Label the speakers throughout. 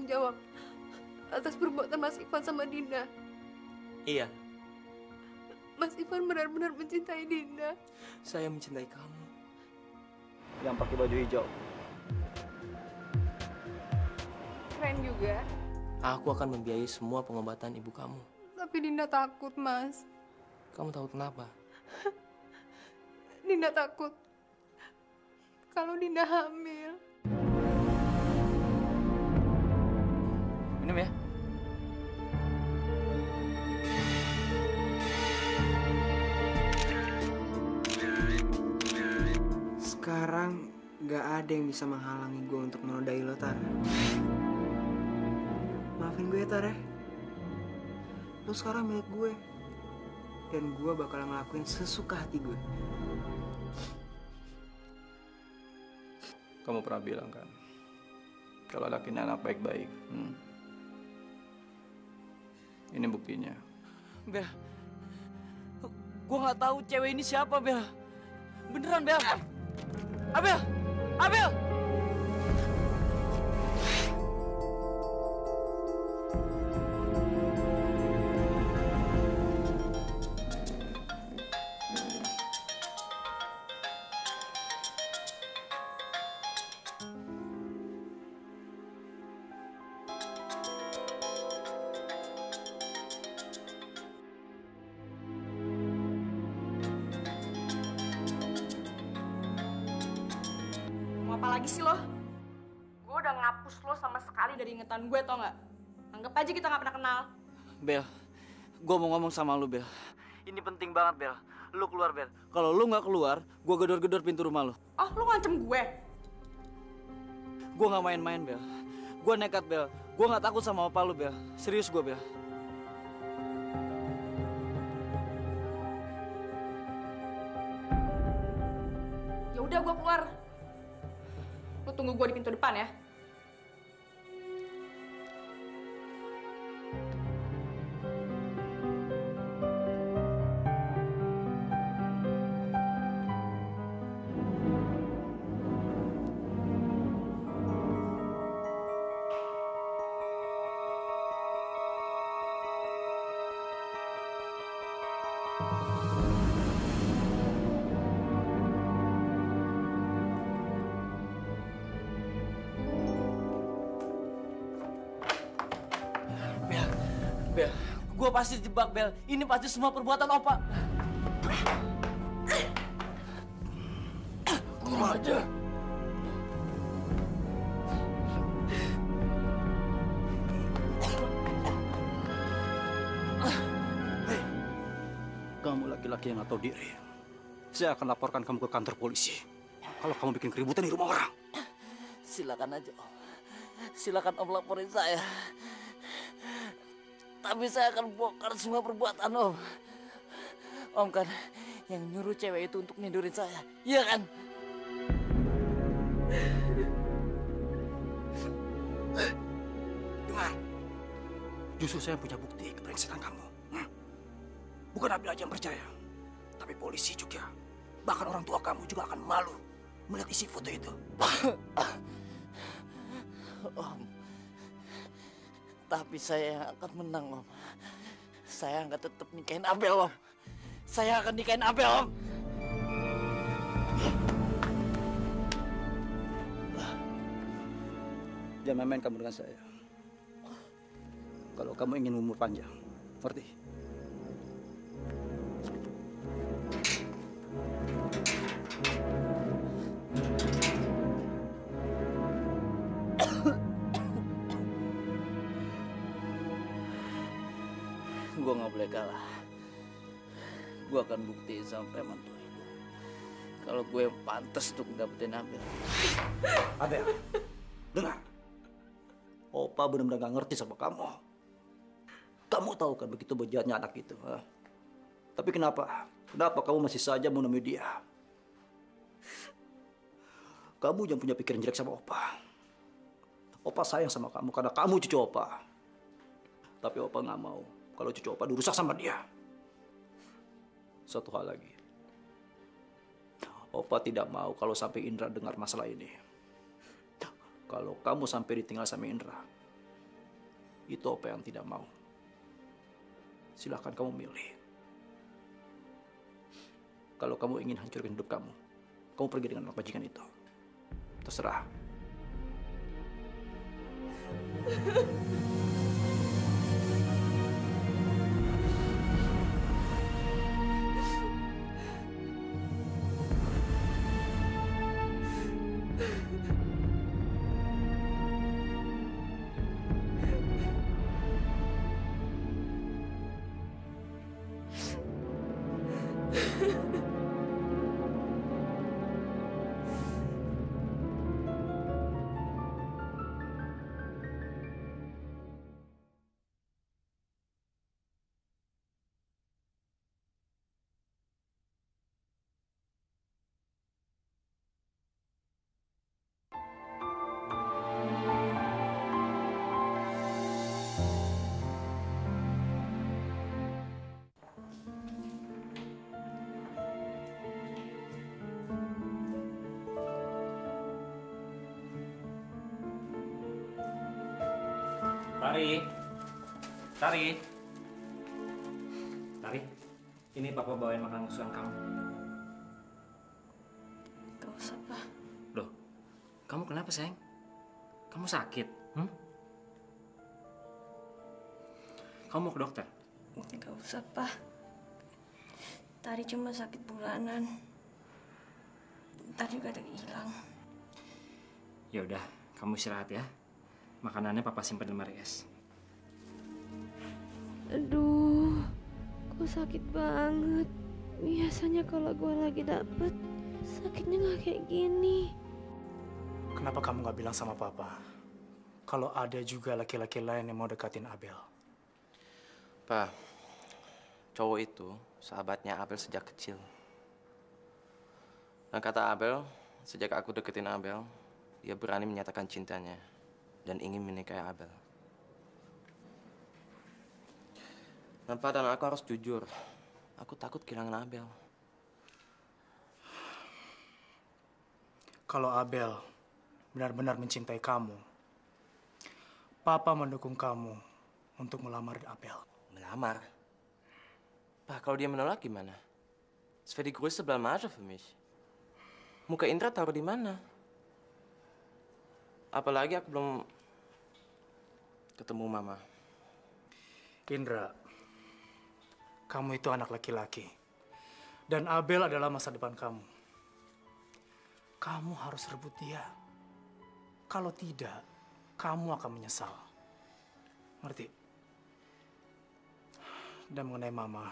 Speaker 1: bertanggung jawab atas perbuatan Mas Ivan sama Dinda.
Speaker 2: Iya,
Speaker 1: Mas Ivan benar-benar mencintai Dinda.
Speaker 2: saya mencintai kamu.
Speaker 3: Yang pakai baju hijau.
Speaker 1: Keren juga.
Speaker 2: Aku akan membiayai semua pengobatan ibu kamu.
Speaker 1: Tapi Dinda takut, Mas.
Speaker 2: Kamu tahu kenapa?
Speaker 1: Dinda takut kalau Dinda hamil.
Speaker 3: Minum ya.
Speaker 4: Sekarang gak ada yang bisa menghalangi gue untuk menodai lo, Tar. Maafin gue ya, Tar ya. Lo sekarang milik gue. Dan gue bakal ngelakuin sesuka hati gue.
Speaker 3: Kamu pernah bilang kan, kalau laki ini anak baik-baik. Ini buktinya.
Speaker 5: Bel, gue nggak tahu cewek ini siapa, Bel. Beneran, Bel. Abel, Abel.
Speaker 6: Mau apa lagi sih lo? Gue udah ngapus lo sama sekali dari ingatan gue, tau nggak? Anggap aja kita nggak pernah kenal.
Speaker 5: Bel, gue mau ngomong sama lu, Bel. Ini penting banget, Bel. Lu keluar, Bel. Kalau lu nggak keluar, gue gedor-gedor pintu rumah lu.
Speaker 6: Oh, lo ngancem gue?
Speaker 5: Gue nggak main-main, Bel. Gue nekat, Bel. Gue nggak takut sama opa lu, Bel. Serius gue, Bel.
Speaker 6: Ya udah, gue keluar. Lo tunggu gue di pintu depan ya.
Speaker 5: Bel, gue pasti jebak, Bel. Ini pasti semua perbuatan opa.
Speaker 3: Kurang aja. Hei, kamu laki-laki yang nggak tahu diri. Saya akan laporkan kamu ke kantor polisi. Kalau kamu bikin keributan di rumah orang.
Speaker 5: Silakan aja, Om. Silakan Om laporin saya. Tapi saya akan bongkar semua perbuatan Om. Om kan yang nyuruh cewek itu untuk nindurin saya. Iya kan?
Speaker 3: Dengar. Justru saya punya bukti kebrengsetan kamu. Bukan Abil aja yang percaya. Tapi polisi juga. Bahkan orang tua kamu juga akan malu melihat isi foto itu.
Speaker 5: Om. Tapi saya yang akan menang, Om. Saya akan tetap nikahin Abel, Om. Saya akan nikahin Abel, Om.
Speaker 3: Jangan main kamu dengan saya. Kalau kamu ingin umur panjang, ngerti?
Speaker 5: Gue nggak boleh kalah. Gue akan buktiin sampai mantu itu kalau gue pantas untuk dapetin Abel.
Speaker 3: Abel, dengar. Opa benar-benar gak ngerti sama kamu. Kamu tahu kan begitu bejatnya anak itu. Ha? Tapi kenapa? Kenapa kamu masih saja mau nemui dia? Kamu jangan punya pikiran jelek sama Opa. Opa sayang sama kamu karena kamu cucu Opa. Tapi Opa nggak mau kalau cucu Opa dirusak sama dia. Satu hal lagi. Opa tidak mau kalau sampai Indra dengar masalah ini. Kalau kamu sampai ditinggal sama Indra, itu Opa yang tidak mau. Silahkan kamu milih. Kalau kamu ingin hancurkan hidup kamu pergi dengan anak bajingan itu. Terserah.
Speaker 7: Tari, ini Papa bawain makanan kesukaan kamu.
Speaker 6: Gak usah, Pak.
Speaker 7: Loh, kamu kenapa, sayang? Kamu sakit? Kamu mau ke dokter?
Speaker 6: Gak usah, Pak. Tadi cuma sakit bulanan. Ntar juga ada hilang.
Speaker 7: Ya udah, kamu istirahat ya. Makanannya Papa simpan di lemari es.
Speaker 1: Aduh, kok sakit banget. Biasanya kalau gue lagi dapet, sakitnya nggak kayak gini.
Speaker 8: Kenapa kamu nggak bilang sama Papa kalau ada juga laki-laki lain yang mau dekatin Abel?
Speaker 2: Pak, cowok itu sahabatnya Abel sejak kecil. Dan kata Abel, sejak aku deketin Abel, dia berani menyatakan cintanya dan ingin menikahi Abel. Dan Pak, dan aku harus jujur, aku takut kehilangan Abel.
Speaker 8: Kalau Abel benar-benar mencintai kamu, Papa mendukung kamu untuk melamar Abel.
Speaker 2: Melamar? Pak, kalau dia menolak gimana? Das wäre die größte Blamage für mich. Muka Indra taruh di mana? Apalagi aku belum ketemu Mama.
Speaker 8: Indra, kamu itu anak laki-laki. Dan Abel adalah masa depan kamu. Kamu harus rebut dia. Kalau tidak, kamu akan menyesal. Ngerti? Dan mengenai Mama,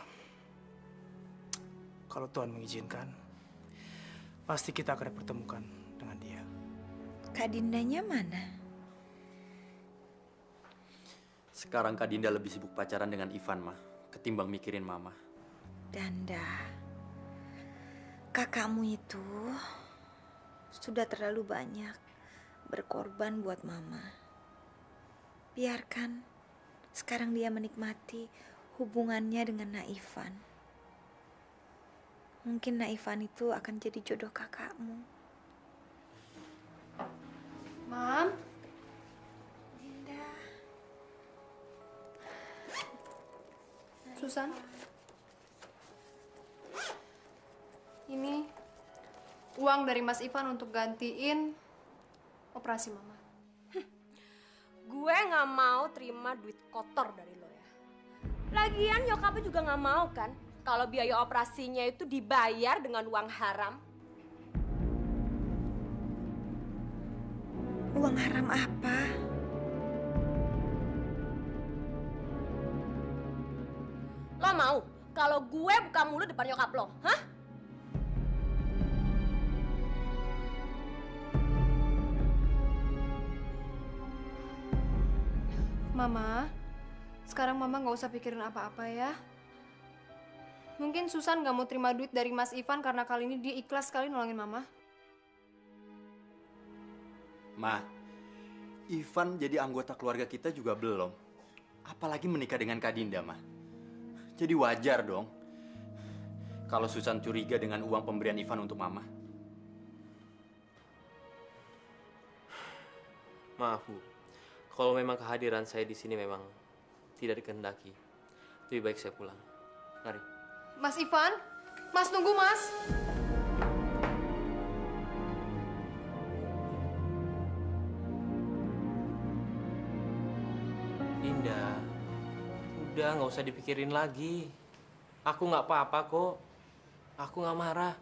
Speaker 8: kalau Tuhan mengizinkan, pasti kita akan dipertemukan dengan dia.
Speaker 9: Kak Dindanya mana?
Speaker 10: Sekarang Kak Dinda lebih sibuk pacaran dengan Ivan, Ma, ketimbang mikirin Mama.
Speaker 9: Danda, kakakmu itu sudah terlalu banyak berkorban buat Mama. Biarkan sekarang dia menikmati hubungannya dengan Naifan. Mungkin Naifan itu akan jadi jodoh kakakmu.
Speaker 1: Mam,
Speaker 9: Dinda.
Speaker 1: Susan. Ini uang dari Mas Ivan untuk gantiin operasi Mama.
Speaker 6: Gue nggak mau terima duit kotor dari lo ya. Lagian nyokapnya juga nggak mau kan kalau biaya operasinya itu dibayar dengan uang haram.
Speaker 9: Uang haram apa?
Speaker 6: Lo mau kalau gue buka mulut depan nyokap lo, hah?
Speaker 1: Mama, sekarang Mama nggak usah pikirin apa-apa ya. Mungkin Susan nggak mau terima duit dari Mas Ivan karena kali ini dia ikhlas sekali nolongin Mama.
Speaker 10: Ma, Ivan jadi anggota keluarga kita juga belum. Apalagi menikah dengan Kak Dinda, Ma. Jadi wajar dong kalau Susan curiga dengan uang pemberian Ivan untuk Mama.
Speaker 2: Maaf, Bu.
Speaker 11: Kalau memang kehadiran saya di sini memang tidak dikehendaki, lebih baik saya pulang. Mari.
Speaker 1: Mas Ivan, Mas tunggu Mas.
Speaker 11: Dinda, udah nggak usah dipikirin lagi. Aku nggak apa-apa kok. Aku nggak marah.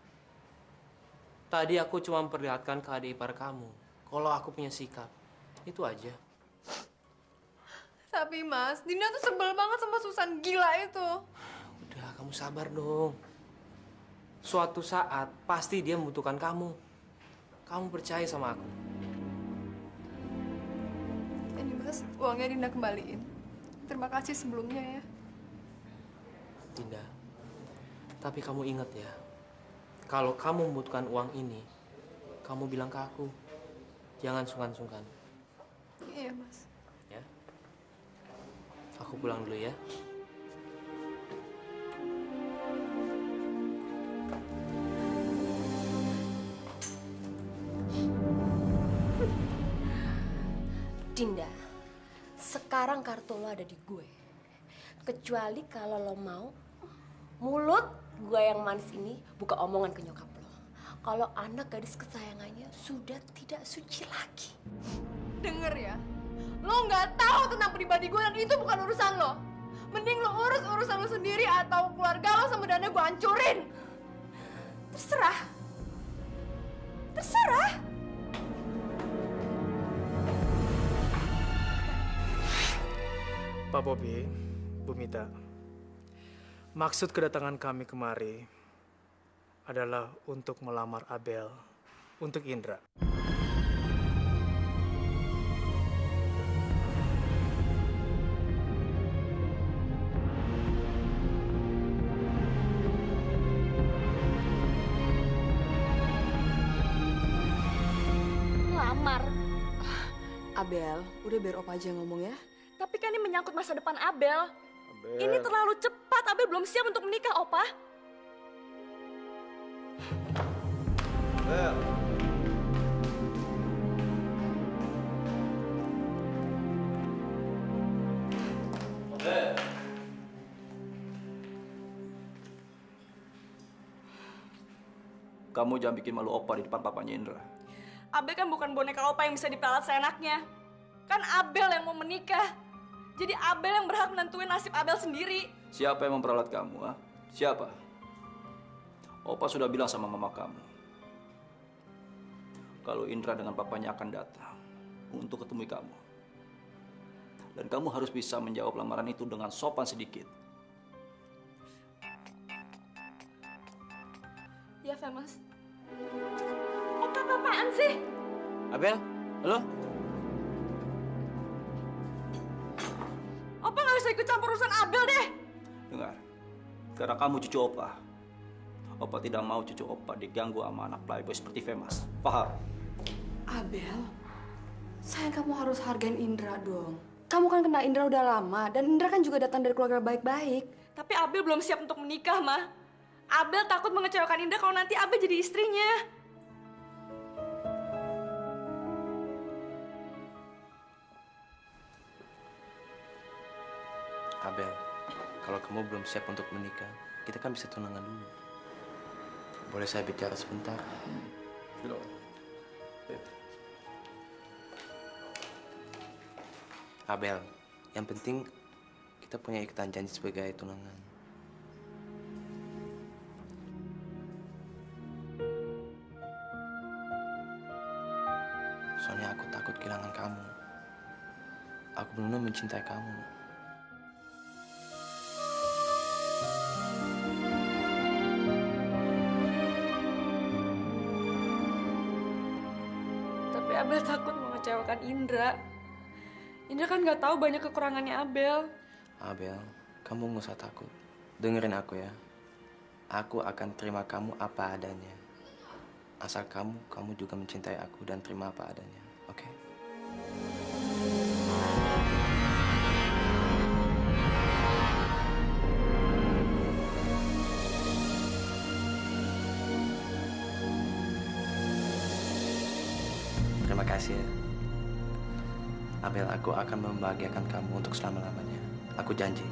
Speaker 11: Tadi aku cuma memperlihatkan ke adik ipar kamu. Kalau aku punya sikap, itu aja.
Speaker 1: Tapi Mas, Dinda tuh sebel banget sama Susan gila itu.
Speaker 11: Udah, kamu sabar dong. Suatu saat pasti dia membutuhkan kamu. Kamu percaya sama aku.
Speaker 1: Ini Mas, uangnya Dinda kembaliin. Terima kasih sebelumnya ya.
Speaker 11: Dinda, tapi kamu ingat ya, kalau kamu membutuhkan uang ini, kamu bilang ke aku. Jangan sungkan-sungkan.
Speaker 1: Iya Mas.
Speaker 11: Ya. Aku pulang dulu ya.
Speaker 6: Dinda, sekarang kartu lo ada di gue. Kecuali kalau lo mau, mulut gue yang manis ini buka omongan ke nyokap lo. Kalau anak gadis kesayangannya sudah tidak suci lagi.
Speaker 1: Denger ya, lo nggak tahu tentang pribadi gue dan itu bukan urusan lo. Mending lo urus urusan lo sendiri atau keluarga lo sama Dana gue hancurin.
Speaker 6: Terserah. Terserah.
Speaker 8: Pak Bobi, Bu Mita, maksud kedatangan kami kemari adalah untuk melamar Abel untuk Indra.
Speaker 6: Lamar. Abel, udah biar Opa aja ngomong ya. Tapi kan ini menyangkut masa depan Abel. Ini terlalu cepat, Abel belum siap untuk menikah, Opa.
Speaker 3: Abel. Abel. Kamu jangan bikin malu Opa di depan papanya Indra.
Speaker 6: Abel kan bukan boneka Opa yang bisa diperalat seenaknya. Kan Abel yang mau menikah. Jadi Abel yang berhak menentuin nasib Abel sendiri.
Speaker 3: Siapa yang memperalat kamu, ha? Siapa? Opa sudah bilang sama mama kamu. Kalau Indra dengan papanya akan datang untuk ketemu kamu. Dan kamu harus bisa menjawab lamaran itu dengan sopan sedikit.
Speaker 6: Ya, Famous. Opa apaan sih?
Speaker 11: Abel, halo?
Speaker 6: Opa nggak bisa ikut campur urusan Abel deh.
Speaker 3: Dengar, karena kamu cucu Opa. Opa tidak mau cucu Opa diganggu sama anak playboy seperti Famous. Paham?
Speaker 6: Abel, sayang kamu harus hargain Indra dong. Kamu kan kenal Indra udah lama, dan Indra kan juga datang dari keluarga baik-baik. Tapi Abel belum siap untuk menikah, Ma. Abel takut mengecewakan Indra kalau nanti Abel jadi istrinya.
Speaker 2: Abel, kalau kamu belum siap untuk menikah, kita kan bisa tunangan dulu. Boleh saya bicara sebentar? Abel, yang penting kita punya ikatan janji sebagai tunangan. Soalnya aku takut kehilangan kamu. Aku benar-benar mencintai kamu.
Speaker 6: Tapi Abel takut mengecewakan Indra. Indra kan nggak tahu banyak kekurangannya Abel.
Speaker 2: Abel, kamu nggak usah takut. Dengerin aku ya. Aku akan terima kamu apa adanya. Asal kamu juga mencintai aku dan terima apa adanya. Oke? Terima kasih ya. Abel, aku akan membahagiakan kamu untuk selama-lamanya. Aku janji.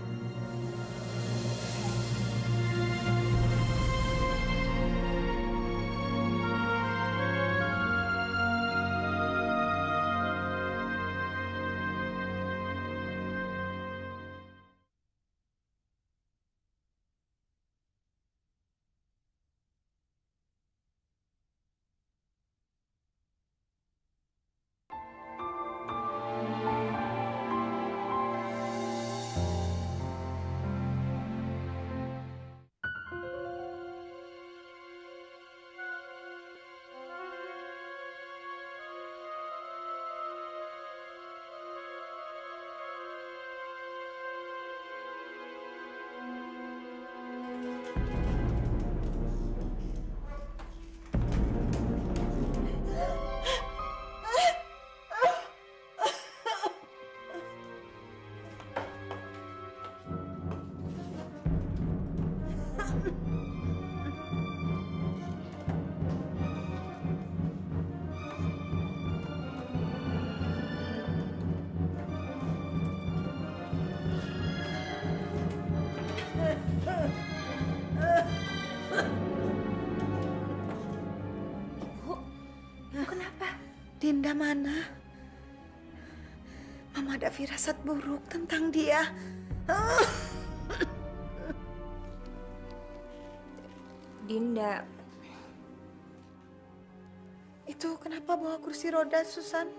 Speaker 9: Dinda mana? Mama ada firasat buruk tentang dia.
Speaker 6: Dinda.
Speaker 9: Itu kenapa bawa kursi roda, Susan?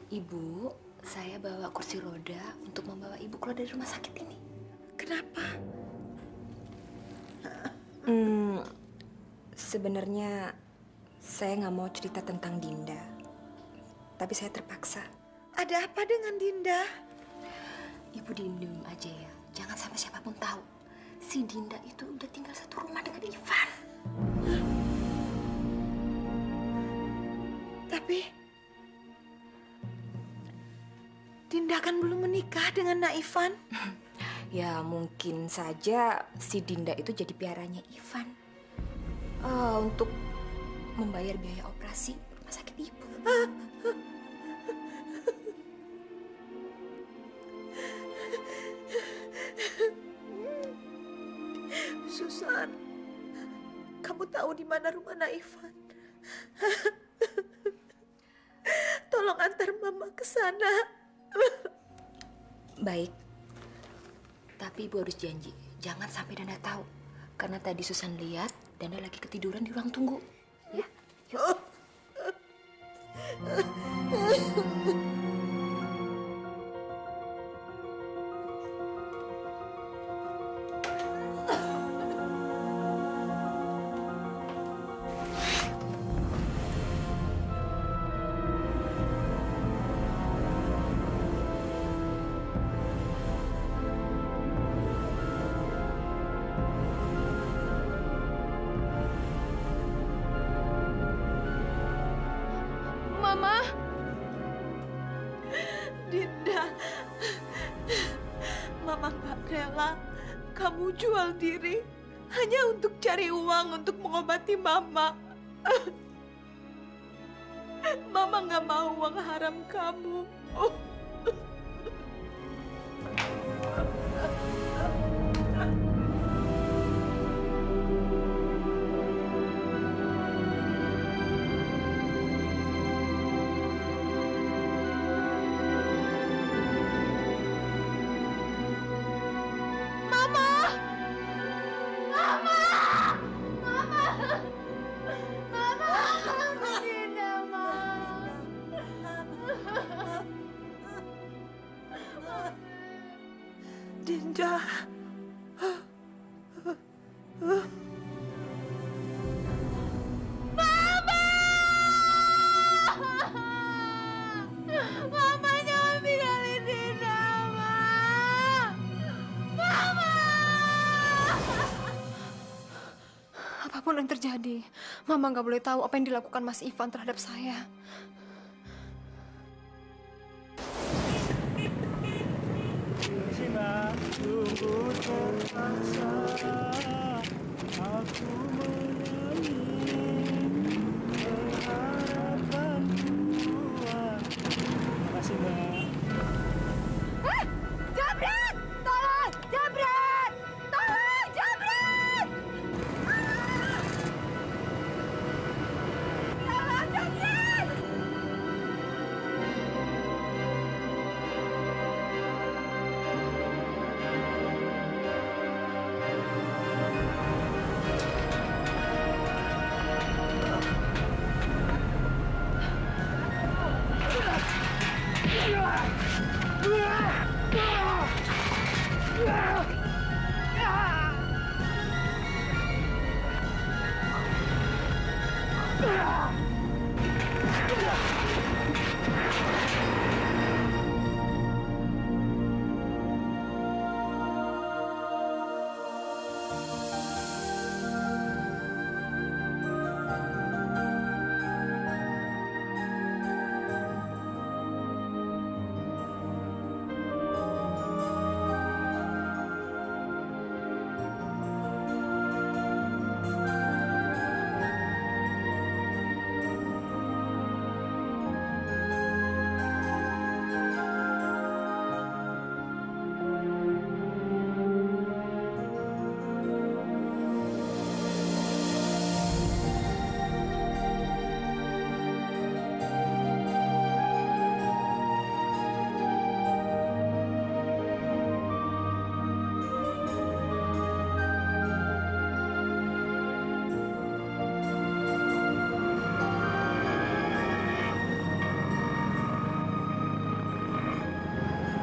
Speaker 6: Ibu, saya bawa kursi roda untuk membawa ibu keluar dari rumah sakit ini.
Speaker 9: Kenapa?
Speaker 6: Sebenarnya saya nggak mau cerita tentang Dinda, tapi saya terpaksa.
Speaker 9: Ada apa dengan Dinda?
Speaker 6: Ibu diem aja ya, jangan sampai siapapun tahu. Si Dinda itu udah tinggal satu rumah dengan Ivan.
Speaker 9: Tapi Dinda kan belum menikah dengan Nak Ivan.
Speaker 6: Ya mungkin saja si Dinda itu jadi piaranya Ivan. Untuk membayar biaya operasi rumah sakit ibu.
Speaker 9: Susan, kamu tahu di mana rumah Nak Ivan? Tolong antar Mama ke sana.
Speaker 6: Baik. Tapi ibu harus janji, jangan sampai Danda tahu. Karena tadi Susan lihat Danda lagi ketiduran di ruang tunggu. Ya, yuk.
Speaker 1: Mama.
Speaker 9: Dinda, Mama gak rela kamu jual diri hanya untuk cari uang untuk mengobati Mama. Mama gak mau uang haram kamu. Dinda.
Speaker 1: Mama jangan tinggalin Dinda, Ma. Mama. Apapun yang terjadi, Mama nggak boleh tahu apa yang dilakukan Mas Ivan terhadap saya.
Speaker 12: Sungguh terpaksa aku menyanyi, berharapan kuat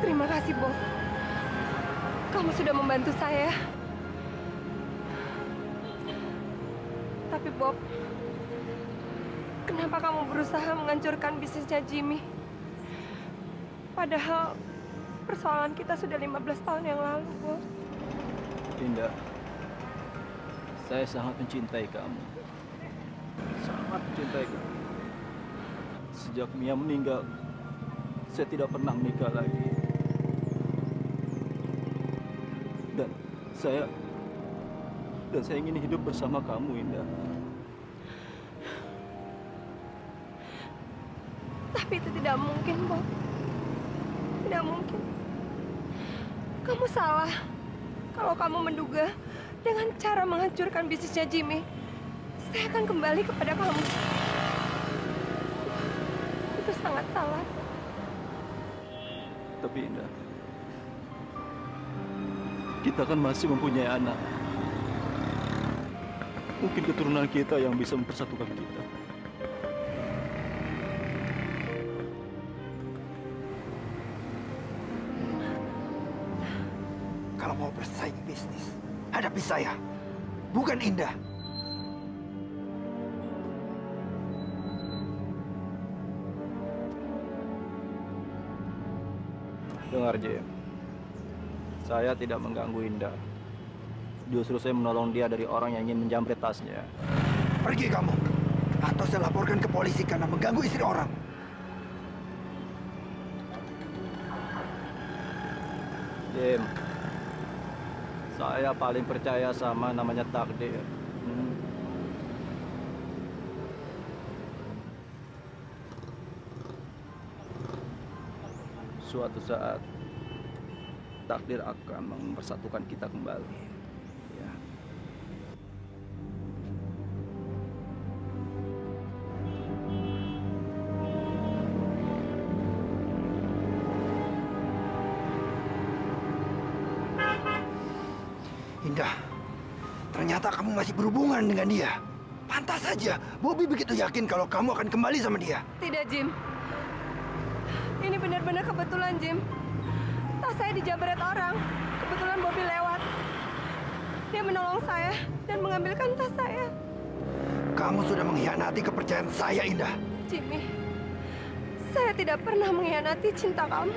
Speaker 1: Terima kasih, Bob. Kamu sudah membantu saya. Tapi, Bob, kenapa kamu berusaha menghancurkan bisnisnya Jimmy? Padahal persoalan kita sudah 15 tahun yang lalu, Bob.
Speaker 3: Indah, saya sangat mencintai kamu. Sangat mencintai kamu. Sejak Mia meninggal, saya tidak pernah menikah lagi. Dan saya ingin hidup bersama kamu, Indah.
Speaker 1: Tapi itu tidak mungkin, Bob. Tidak mungkin. Kamu salah kalau kamu menduga dengan cara menghancurkan bisnisnya Jimmy, saya akan kembali kepada kamu. Itu sangat salah.
Speaker 3: Tapi Indah, kita kan masih mempunyai anak. Mungkin keturunan kita yang bisa mempersatukan kita.
Speaker 13: Kalau mau bersaing bisnis, hadapi saya, bukan Indah.
Speaker 3: Dengar, Jim. Saya tidak mengganggu Indah. Justru saya menolong dia dari orang yang ingin menjamret tasnya.
Speaker 13: Pergi kamu, atau saya laporkan ke polisi karena mengganggu istri orang.
Speaker 3: Jim, saya paling percaya sama namanya takdir. Suatu saat takdir akan mempersatukan kita kembali. Ya.
Speaker 13: Indah, ternyata kamu masih berhubungan dengan dia. Pantas saja, Bobby begitu yakin kalau kamu akan kembali sama dia.
Speaker 1: Tidak, Jim. Ini benar-benar kebetulan, Jim. Tas saya dijabret orang. Kebetulan Bobby lewat. Dia menolong saya dan mengambilkan tas saya.
Speaker 13: Kamu sudah mengkhianati kepercayaan saya, Indah.
Speaker 1: Jimmy, saya tidak pernah mengkhianati cinta kamu.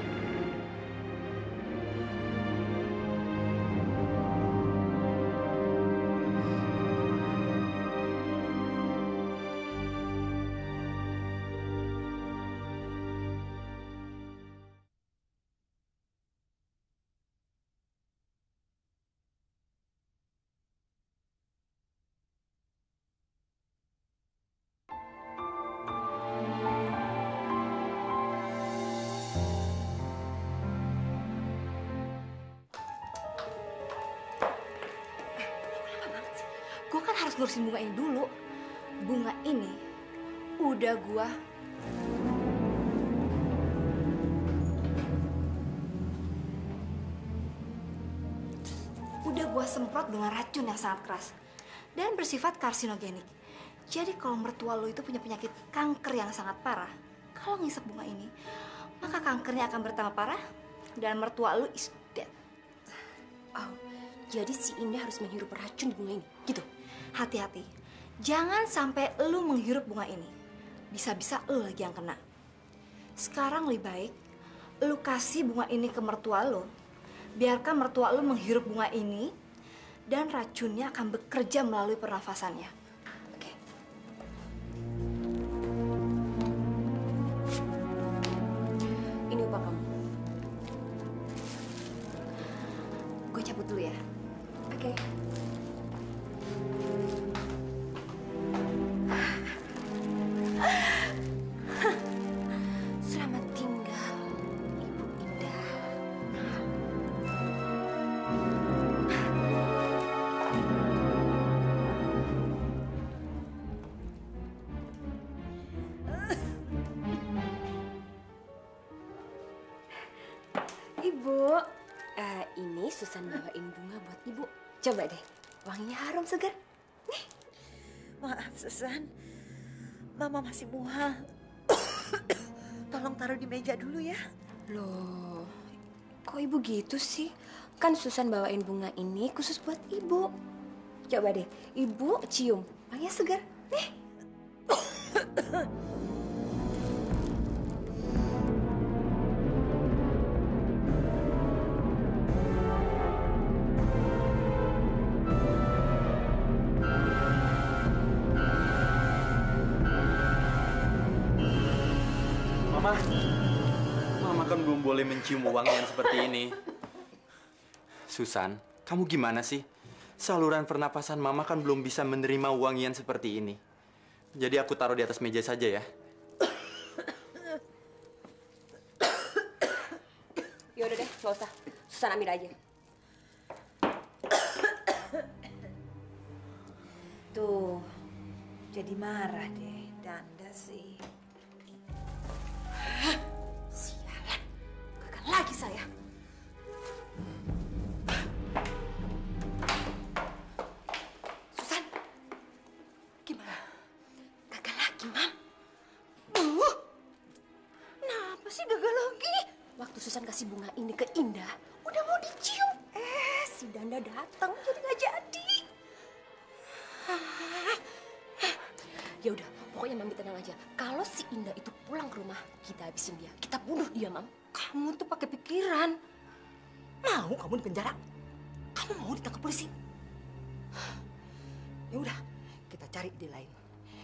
Speaker 14: Gue kan harus ngurusin bunga ini dulu. Bunga ini udah gua semprot dengan racun yang sangat keras dan bersifat karsinogenik. Jadi kalau mertua lo itu punya penyakit kanker yang sangat parah, kalau ngisep bunga ini, maka kankernya akan bertambah parah dan mertua lo is dead.
Speaker 6: Oh, jadi si Indah harus menghirup racun di bunga ini, gitu?
Speaker 14: Hati-hati, jangan sampai lu menghirup bunga ini. Bisa-bisa lu lagi yang kena. Sekarang lebih baik lu kasih bunga ini ke mertua lu. Biarkan mertua lu menghirup bunga ini dan racunnya akan bekerja melalui pernafasannya. Oke.
Speaker 6: Ini upah kamu.
Speaker 14: Gue cabut dulu ya.
Speaker 6: Oke.
Speaker 14: Selamat tinggal, Ibu Indah.
Speaker 6: Ibu, ini Susan bawain bunga buat Ibu. Coba deh, wanginya harum segar. Nih.
Speaker 9: Maaf, Susan. Mama masih mual. Tolong taruh di meja dulu ya.
Speaker 6: Loh, Kok ibu gitu sih? Kan Susan bawain bunga ini khusus buat ibu. Coba deh, ibu cium. Wanginya segar. Nih.
Speaker 10: Mama kan belum boleh mencium wangian seperti ini. Susan, kamu gimana sih? Saluran pernapasan Mama kan belum bisa menerima wangian seperti ini. Jadi aku taruh di atas meja saja ya.
Speaker 6: Yaudah deh, nggak usah. Susan ambil aja.
Speaker 9: Tuh, jadi marah deh, Danda sih.
Speaker 14: Sialan, gagal lagi saya. Susan, gimana? Gagal lagi, Mam?
Speaker 6: Kenapa sih gagal lagi? Waktu Susan kasih bunga ini ke Indah, udah mau dicium. Si Danda datang, jadi nggak jadi. Ya udah, pokoknya Mami tenang aja. Kalau si Indah itu pulang ke rumah, kita habisin dia. Kita bunuh dia, Mam.
Speaker 14: Kamu tuh pakai pikiran. Mau kamu di penjara? Kamu mau ditangkap polisi? Ya udah, kita cari ide lain.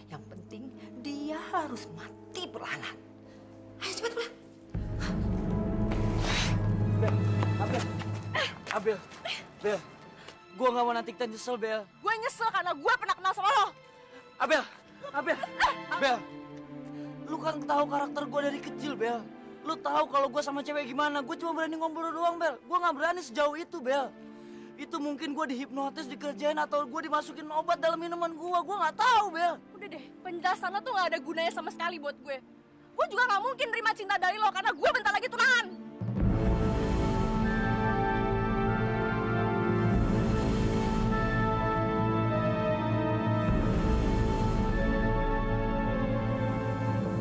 Speaker 14: Yang penting dia harus mati perlahan. Ayo cepat pulang.
Speaker 5: Abel, Bel, gue nggak mau nanti kita nyesel, Bel.
Speaker 9: Gue nyesel karena gue pernah kenal sama lo.
Speaker 5: Abel, Bel, lu kan tahu karakter gue dari kecil, Bel. Lu tahu kalau gue sama cewek gimana? Gue cuma berani ngobrol doang, Bel. Gue nggak berani sejauh itu, Bel. Itu mungkin gue dihipnotis, dikerjain, atau gue dimasukin obat dalam minuman gue. Gue nggak tahu, Bel.
Speaker 9: Udah deh, penjelasan lo tuh gak ada gunanya sama sekali buat gue. Gue juga gak mungkin terima cinta dari lo karena gue bentar lagi tunangan.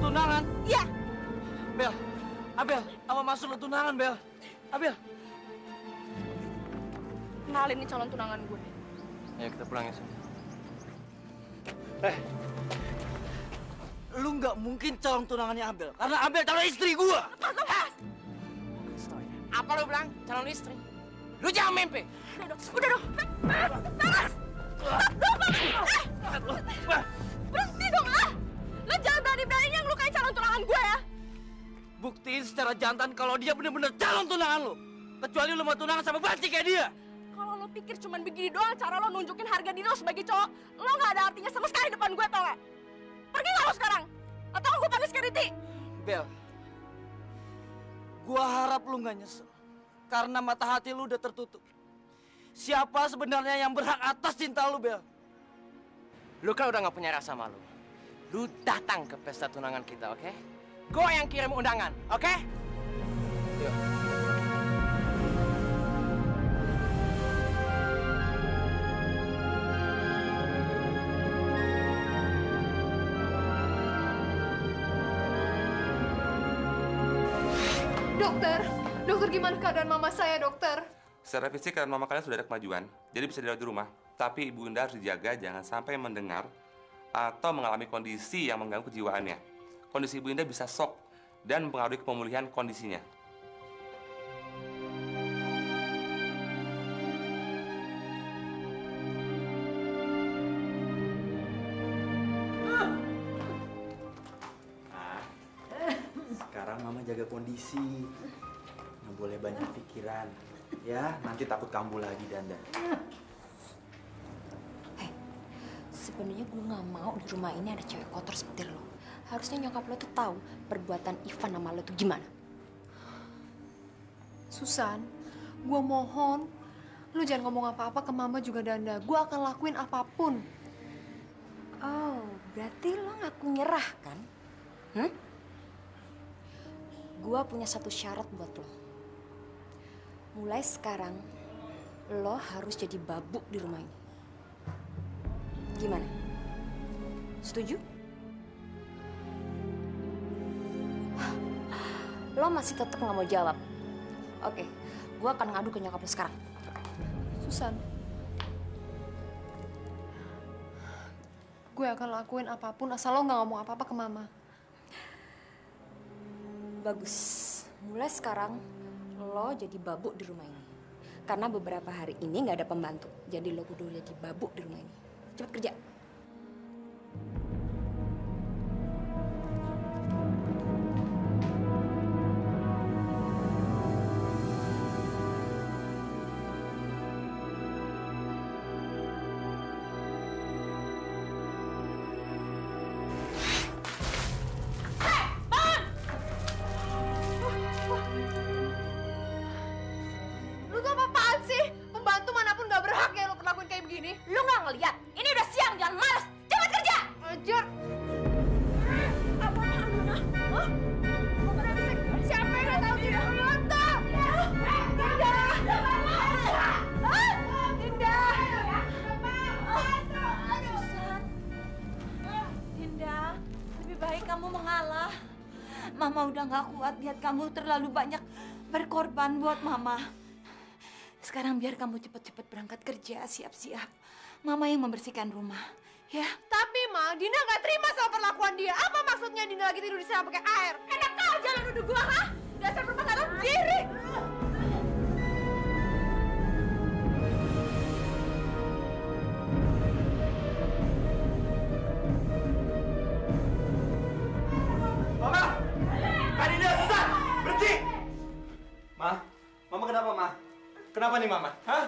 Speaker 5: Tunangan?
Speaker 9: Iya.
Speaker 5: Bel, Abel, apa maksud lu tunangan, Bel? Abel.
Speaker 9: Kenalin nih calon tunangan gue.
Speaker 2: Ayo kita pulang ya, Sun.
Speaker 5: Lu nggak mungkin calon tunangannya Abel, karena Abel calon istri gua.
Speaker 11: Apa lo bilang? Calon istri? Lu jangan mimpi.
Speaker 9: Udah dong. Panas. Berhenti dong, ah. Lo jangan berani-beraninya ngelukain calon tunangan gue ya.
Speaker 5: Buktiin secara jantan kalau dia bener-bener calon tunangan lu. Kecuali lu mau tunangan sama banci kayak dia.
Speaker 9: Kalau lo pikir cuman begini doang cara lo nunjukin harga diri lo sebagai cowok, lo nggak ada artinya sama sekali depan gue, tau gak? Pergi nggak lo sekarang? Atau gue panggil security?
Speaker 5: Bel, gua harap lu nggak nyesel. Karena mata hati lu udah tertutup. Siapa sebenarnya yang berhak atas cinta lu, Bel?
Speaker 11: Lu kan udah gak punya rasa malu. Lu datang ke pesta tunangan kita, oke? Gue yang kirim undangan, oke? Yuk.
Speaker 1: Dokter gimana keadaan mama saya, dokter?
Speaker 15: Secara fisik keadaan mama kalian sudah ada kemajuan, jadi bisa dirawat di rumah. Tapi Ibu Indah harus dijaga jangan sampai mendengar atau mengalami kondisi yang mengganggu kejiwaannya. Kondisi Ibu Indah bisa shock dan mempengaruhi pemulihan kondisinya.
Speaker 10: Sekarang Mama jaga kondisi. Nggak boleh banyak pikiran. Ya, nanti takut kambuh lagi, Danda.
Speaker 6: Sebenarnya gue nggak mau di rumah ini ada cewek kotor seperti lo. Harusnya nyokap lo tuh tahu perbuatan Ivan sama lo tuh gimana.
Speaker 1: Susan, gue mohon, lu jangan ngomong apa-apa ke mama juga Danda. Gue akan lakuin apapun.
Speaker 6: Oh, berarti lo ngaku nyerah kan? Gue punya satu syarat buat lo. Mulai sekarang, lo harus jadi babuk di rumah ini. Gimana? Setuju? Lo masih tetap nggak mau jawab? Oke, gue akan ngadu ke nyokap lo sekarang.
Speaker 1: Susan, gue akan lakuin apapun asal lo nggak ngomong apa-apa ke Mama.
Speaker 6: Bagus. Mulai sekarang lo jadi babuk di rumah ini. Karena beberapa hari ini nggak ada pembantu. Jadi lo kudu jadi babuk di rumah ini. Cepet kerja.
Speaker 1: Lu tuh apa-apaan sih? Pembantu manapun gak berhak ya lu perlakuin kayak begini.
Speaker 6: Lu nggak ngeliat? Ini udah siang, jangan malas. Cepet kerja.
Speaker 1: Ajar. Siapa yang gak tahu diri pembantu?
Speaker 16: Dinda, lebih baik kamu mengalah. Mama udah gak kuat lihat kamu terlalu banyak berkorban buat Mama. Sekarang biar kamu cepet-cepet berangkat kerja, siap-siap. Mama yang membersihkan rumah, ya.
Speaker 1: Tapi Ma, Dinda gak terima sama perlakuan dia. Apa maksudnya Dinda lagi tidur di sana pakai air? Enak aja lo nuduh gua, ha? Dasar perempuan tahu diri.
Speaker 10: Mama! Kak Dinda, Susan! Berhenti! Ma, Mama kenapa, Ma? Kenapa nih, Mama? Hah?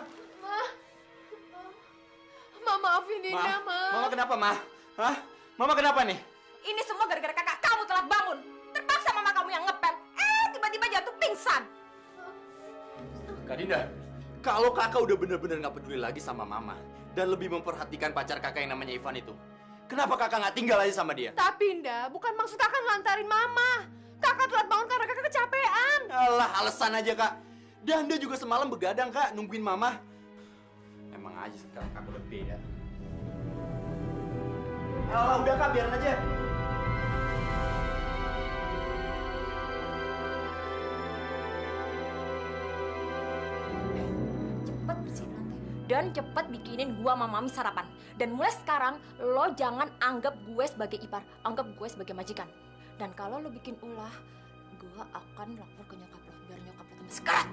Speaker 1: Ma, maafin Dinda, Ma.
Speaker 10: Mama kenapa, Ma? Hah? Mama kenapa nih?
Speaker 6: Ini semua gara-gara kakak kamu telat bangun. Terpaksa mama kamu yang ngepel. Tiba-tiba jatuh pingsan.
Speaker 10: Kak Dinda, kalau kakak udah bener-bener nggak peduli lagi sama Mama dan lebih memperhatikan pacar kakak yang namanya Ivan itu, kenapa kakak nggak tinggal aja sama dia?
Speaker 1: Tapi Dinda, bukan maksud kakak ngelantarin Mama. Kakak telat bangun karena kakak kecapean.
Speaker 10: Alah, alasan aja, Kak. Dan dia juga semalam begadang, Kak, nungguin Mama. Emang aja sekarang kakak udah beda. Alah, udah, Kak, biarin aja.
Speaker 6: Cepet bersihin lantai. Dan cepet bikinin gua sama mami sarapan. Dan mulai sekarang, lo jangan anggap gue sebagai ipar. Anggap gue sebagai majikan. Dan kalau lo bikin ulah, gue akan lapor ke nyokap lo. Biar nyokap lo tambah sekarat.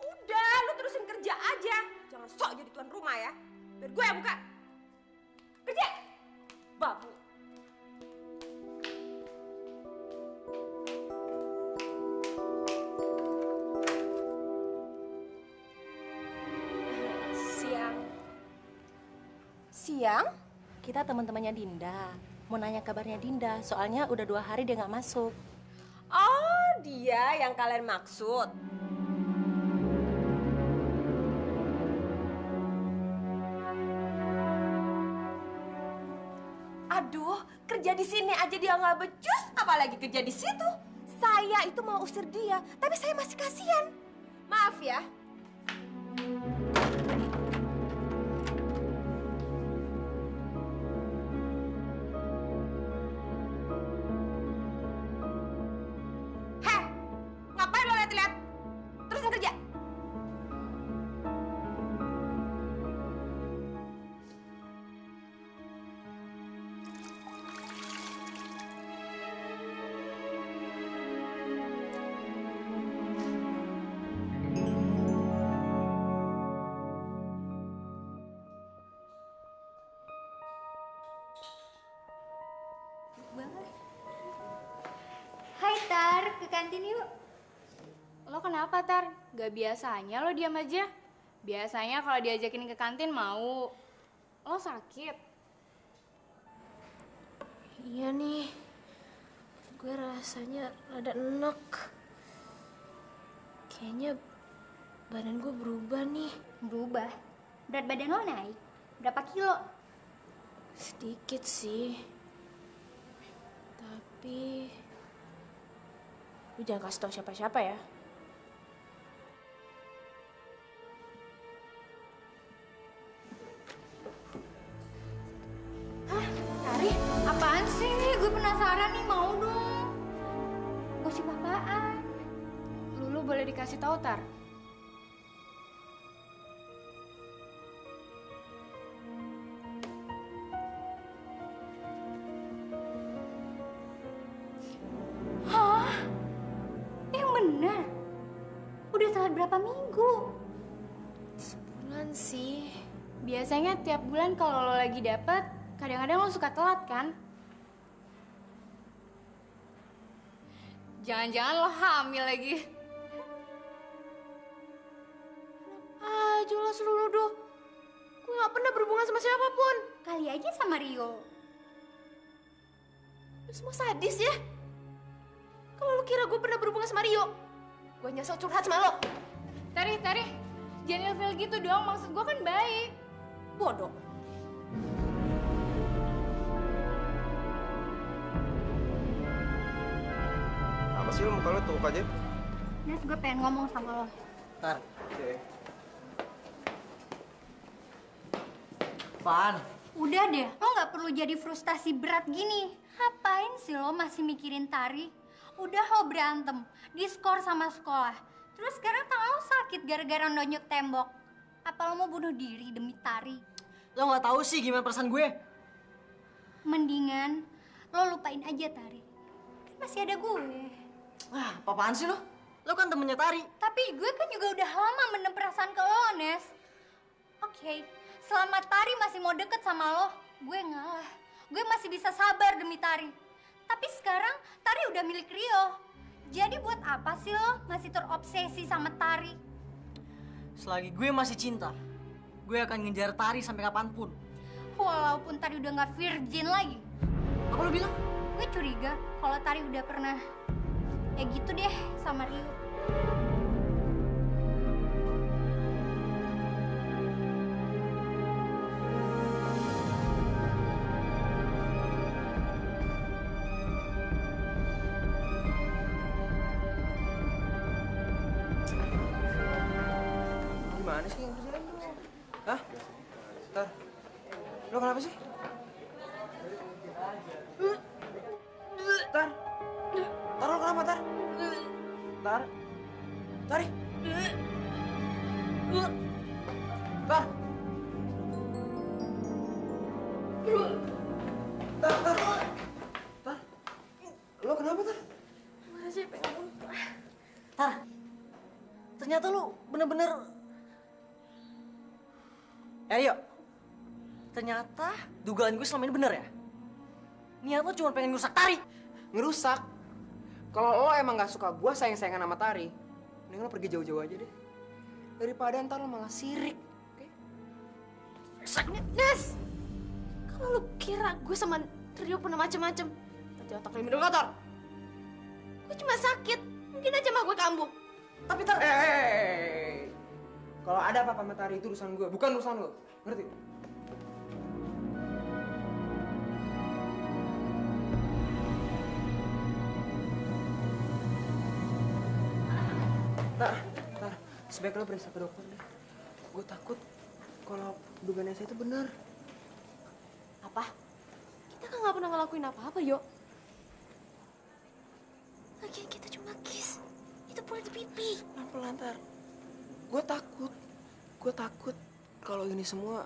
Speaker 6: Udah, lo terusin kerja aja. Jangan sok jadi tuan rumah ya. Biar gue yang buka. Kerja. Babu. Siang, kita teman-temannya Dinda. Mau nanya kabarnya Dinda, soalnya udah 2 hari dia nggak masuk. Oh, dia yang kalian maksud. Aduh, kerja di sini aja dia nggak becus, apalagi kerja di situ. Saya itu mau usir dia, tapi saya masih kasihan. Maaf ya. Ngapain lo lihat-lihat? Terusin kerja.
Speaker 17: Hai Tar, ke kantin yuk. Lo kenapa Tar? Gak biasanya lo diam aja. Biasanya kalau diajakin ke kantin mau. Lo sakit?
Speaker 6: Iya nih, gue rasanya rada enek. Kayaknya badan gue berubah nih.
Speaker 17: Berubah? Berat badan lo naik? Berapa kilo?
Speaker 6: Sedikit sih. Tapi lu jangan kasih tau siapa-siapa ya.
Speaker 17: Hah? Tari? Apaan sih? Gue penasaran nih, mau dong. Gosip apaan?
Speaker 1: Lulu boleh dikasih tahu, Tar?
Speaker 17: Hah? Yang benar? Udah telat berapa minggu?
Speaker 1: Sebulan sih. Biasanya tiap bulan kalau lo lagi dapet, kadang-kadang lo suka telat kan? Jangan-jangan lo hamil lagi. Ah, jelas lu nuduh. Gue gak pernah berhubungan sama siapapun.
Speaker 17: Kali aja sama Rio.
Speaker 1: Lu semua sadis ya? Kalau lu kira gue pernah berhubungan sama Rio, gue nyesel curhat sama lo. Tari, jangan ilfil gitu dong. Maksud gue kan baik. Bodoh.
Speaker 2: Apa sih lo muka lo tuh aja?
Speaker 17: Nes, gue pengen ngomong sama lo.
Speaker 5: Tar. Apaan?
Speaker 17: Udah deh, lo nggak perlu jadi frustasi berat gini. Ngapain sih lo masih mikirin Tari? Udah lo berantem, diskor sama sekolah. Terus sekarang tangan lo sakit gara-gara nonyok tembok. Apa lo mau bunuh diri demi Tari?
Speaker 5: Lo nggak tahu sih gimana perasaan gue?
Speaker 17: Mendingan lo lupain aja Tari. Kan masih ada gue.
Speaker 5: Wah, apaan sih lo? Lo kan temennya Tari.
Speaker 17: Tapi gue kan juga udah lama mendem perasaan ke lo, Nes. Oke, selama Tari masih mau deket sama lo, gue ngalah. Gue masih bisa sabar demi Tari. Tapi sekarang Tari udah milik Rio. Jadi buat apa sih lo masih terobsesi sama Tari?
Speaker 5: Selagi gue masih cinta, gue akan ngejar Tari sampai kapanpun.
Speaker 17: Walaupun Tari udah nggak virgin lagi.
Speaker 5: Apa lo bilang?
Speaker 17: Gue curiga kalau Tari udah pernah ya gitu deh sama Rio.
Speaker 4: Gimana sih yang terjadi? Hah? Tar, lo kenapa sih? Tar, lo kenapa, Tar? Tari. Tar. Lo kenapa, Tar?
Speaker 5: Masih pengen muntah. Tar, ternyata lu bener-bener... Ayo, ternyata dugaan gue selama ini bener ya? Niat lo cuma pengen ngerusak Tari.
Speaker 4: Ngerusak? Kalau lo emang gak suka gue sayang-sayangan sama Tari, mending lo pergi jauh-jauh aja deh. Daripada ntar lo malah sirik, oke?
Speaker 1: Nes! Kalau lu kira gue sama Rio pernah macem-macem, nanti otak lo minum kotor. Gue cuma sakit, mungkin aja mah gue kambuh.
Speaker 4: Tapi Tar, kalau ada apa-apa sama Tari itu urusan gue, bukan urusan lo. Ngerti? Tar, sebaiknya lo periksa ke dokter deh. Gue takut kalau dugaan saya itu benar.
Speaker 1: Apa? Kita kan nggak pernah ngelakuin apa-apa, Yo. Lagian kita cuma kiss. Itu pula di pipi.
Speaker 4: Pelan-pelan, Tar. Gue takut kalau ini semua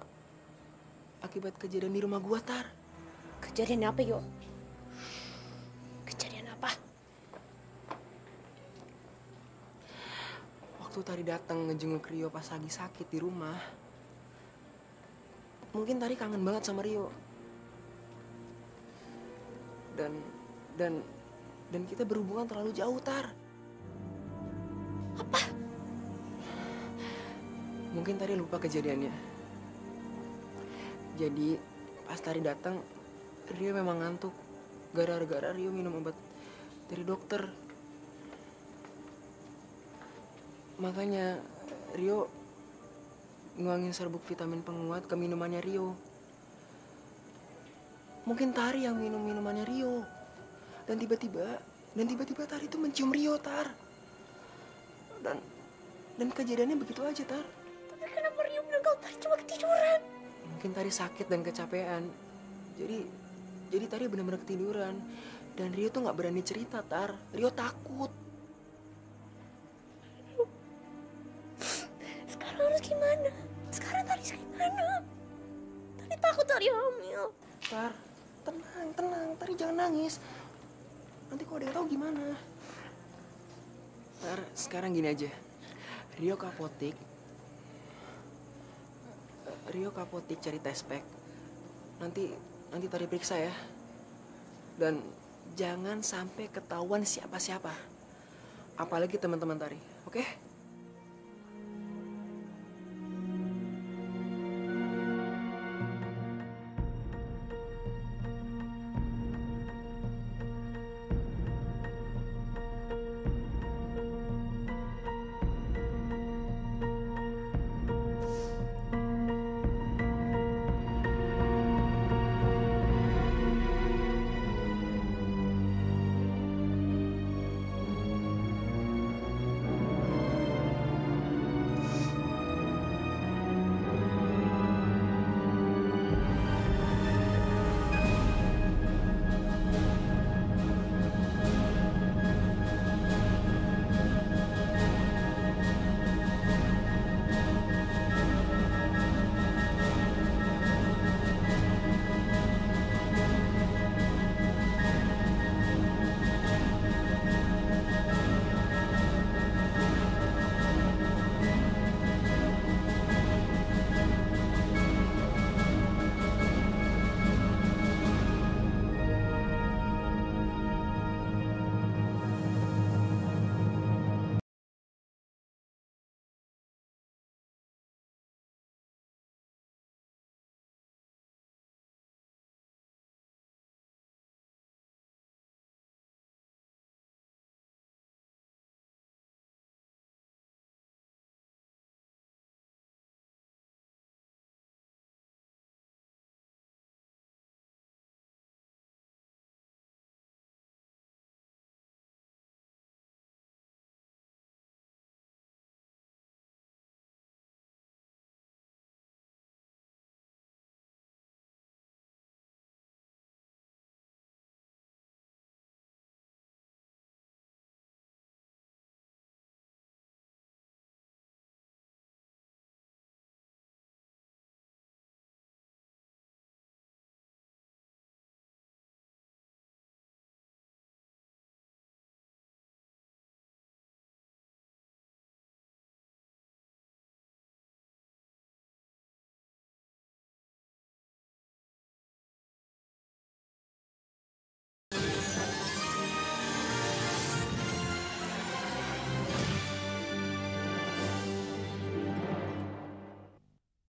Speaker 4: akibat kejadian di rumah gue, Tar.
Speaker 1: Kejadian apa, Yo? Kejadian apa?
Speaker 4: Waktu Tari datang ngejenguk Rio pas lagi sakit di rumah, mungkin Tari kangen banget sama Rio. Dan kita berhubungan terlalu jauh, Tar.
Speaker 1: Apa?
Speaker 4: Mungkin Tari lupa kejadiannya. Jadi pas Tari datang, Rio memang ngantuk. gara-gara Rio minum obat dari dokter. Makanya Rio nuangin serbuk vitamin penguat ke minumannya Rio. Mungkin Tari yang minum minumannya Rio. Dan tiba-tiba Tari itu mencium Rio, Tar. Dan kejadiannya begitu aja, Tar.
Speaker 6: Tapi kenapa Rio bilang kalau Tari cuma ketiduran?
Speaker 4: Mungkin Tari sakit dan kecapean. Jadi Tari benar-benar ketiduran. Dan Rio tuh nggak berani cerita, Tar. Rio takut.
Speaker 6: Sekarang harus gimana? Sekarang Tari gimana? Tari takut Tari hamil.
Speaker 4: Tar, tenang. Tari jangan nangis. Nanti kalau ada yang tahu gimana? Tar, sekarang gini aja. Rio ke apotik cari tes pack. Nanti Tari periksa ya. Dan jangan sampai ketahuan siapa-siapa. Apalagi teman-teman Tari, oke?